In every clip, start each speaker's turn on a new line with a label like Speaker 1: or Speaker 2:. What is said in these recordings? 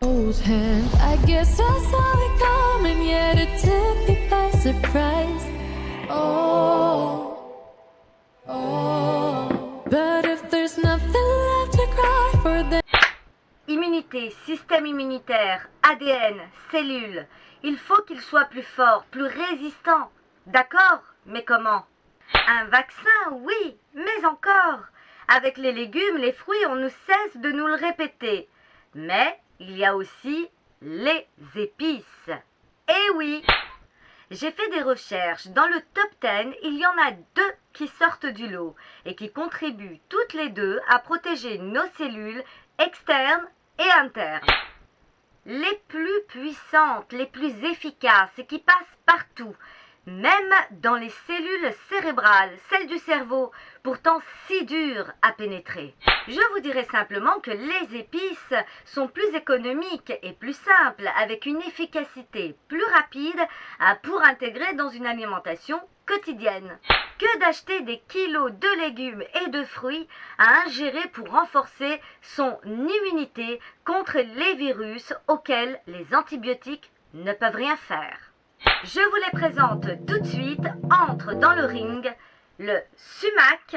Speaker 1: Old hand, I guess I saw it coming, yet it took me by surprise. Oh, oh, but if there's nothing left to cry for, then
Speaker 2: Immunité, système immunitaire, ADN, cellules. Il faut qu'il soit plus fort, plus résistant. D'accord, mais comment? Un vaccin, oui, mais encore. Avec les légumes, les fruits, on ne cesse de nous le répéter. Mais il y a aussi les épices. Eh oui, j'ai fait des recherches. Dans le top 10, il y en a 2 qui sortent du lot et qui contribuent toutes les 2 à protéger nos cellules externes et internes. Les plus puissantes, les plus efficaces et qui passent partout, même dans les cellules cérébrales, celles du cerveau, pourtant si dures à pénétrer. Je vous dirais simplement que les épices sont plus économiques et plus simples, avec une efficacité plus rapide pour intégrer dans une alimentation quotidienne, que d'acheter des kilos de légumes et de fruits à ingérer pour renforcer son immunité contre les virus auxquels les antibiotiques ne peuvent rien faire. Je vous les présente tout de suite. Entre dans le ring le sumac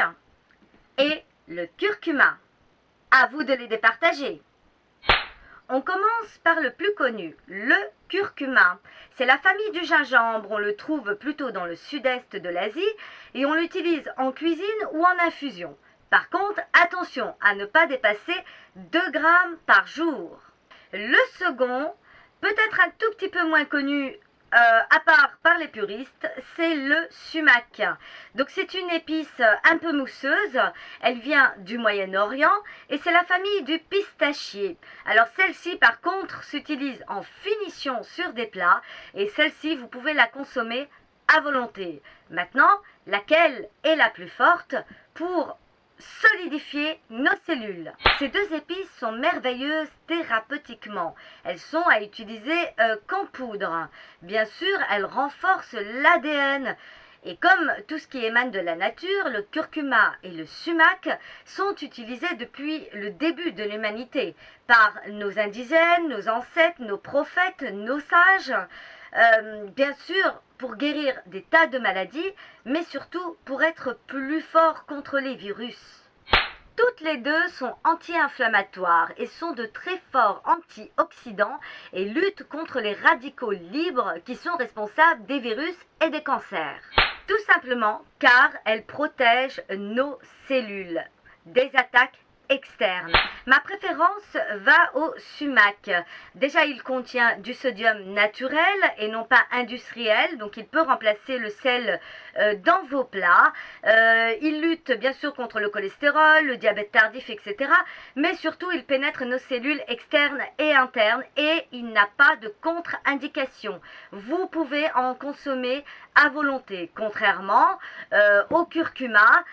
Speaker 2: et le curcuma. À vous de les départager. On commence par le plus connu, le curcuma. C'est la famille du gingembre, on le trouve plutôt dans le sud-est de l'Asie et on l'utilise en cuisine ou en infusion. Par contre, attention à ne pas dépasser 2 grammes par jour. Le second, peut-être un tout petit peu moins connu, à part par les puristes, c'est le sumac. Donc c'est une épice un peu mousseuse, elle vient du Moyen-Orient et c'est la famille du pistachier. Alors celle-ci par contre s'utilise en finition sur des plats et celle-ci vous pouvez la consommer à volonté. Maintenant, laquelle est la plus forte pour solidifier nos cellules? Ces 2 épices sont merveilleuses thérapeutiquement. Elles sont à utiliser qu'en poudre. Bien sûr, elles renforcent l'ADN. Et comme tout ce qui émane de la nature, le curcuma et le sumac sont utilisés depuis le début de l'humanité par nos indigènes, nos ancêtres, nos prophètes, nos sages. Bien sûr, pour guérir des tas de maladies, mais surtout pour être plus fort contre les virus. Toutes les 2 sont anti-inflammatoires et sont de très forts antioxydants et luttent contre les radicaux libres qui sont responsables des virus et des cancers. Tout simplement car elles protègent nos cellules des attaques externes. Ma préférence va au sumac. Déjà, il contient du sodium naturel et non pas industriel, donc il peut remplacer le sel dans vos plats. Il lutte bien sûr contre le cholestérol, le diabète tardif, etc. Mais surtout, il pénètre nos cellules externes et internes et il n'a pas de contre-indication. Vous pouvez en consommer à volonté, contrairement au curcuma,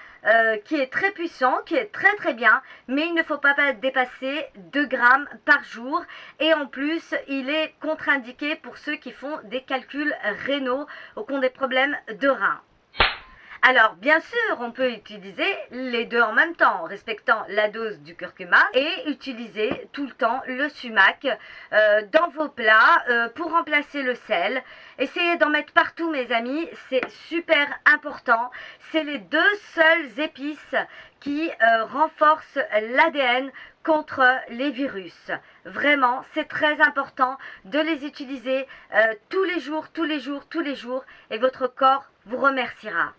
Speaker 2: qui est très puissant, qui est très très bien, mais il ne faut pas dépasser 2 grammes par jour et en plus il est contre-indiqué pour ceux qui font des calculs rénaux ou qui ont des problèmes de reins. Alors bien sûr on peut utiliser les 2 en même temps, respectant la dose du curcuma et utiliser tout le temps le sumac dans vos plats pour remplacer le sel. Essayez d'en mettre partout mes amis, c'est super important. C'est les 2 seules épices qui renforcent l'ADN contre les virus. Vraiment, c'est très important de les utiliser tous les jours, tous les jours, tous les jours et votre corps vous remerciera.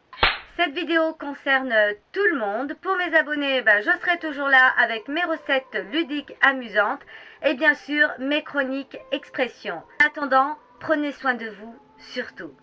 Speaker 2: Cette vidéo concerne tout le monde. Pour mes abonnés, je serai toujours là avec mes recettes ludiques amusantes et bien sûr mes chroniques expressions. En attendant, prenez soin de vous surtout.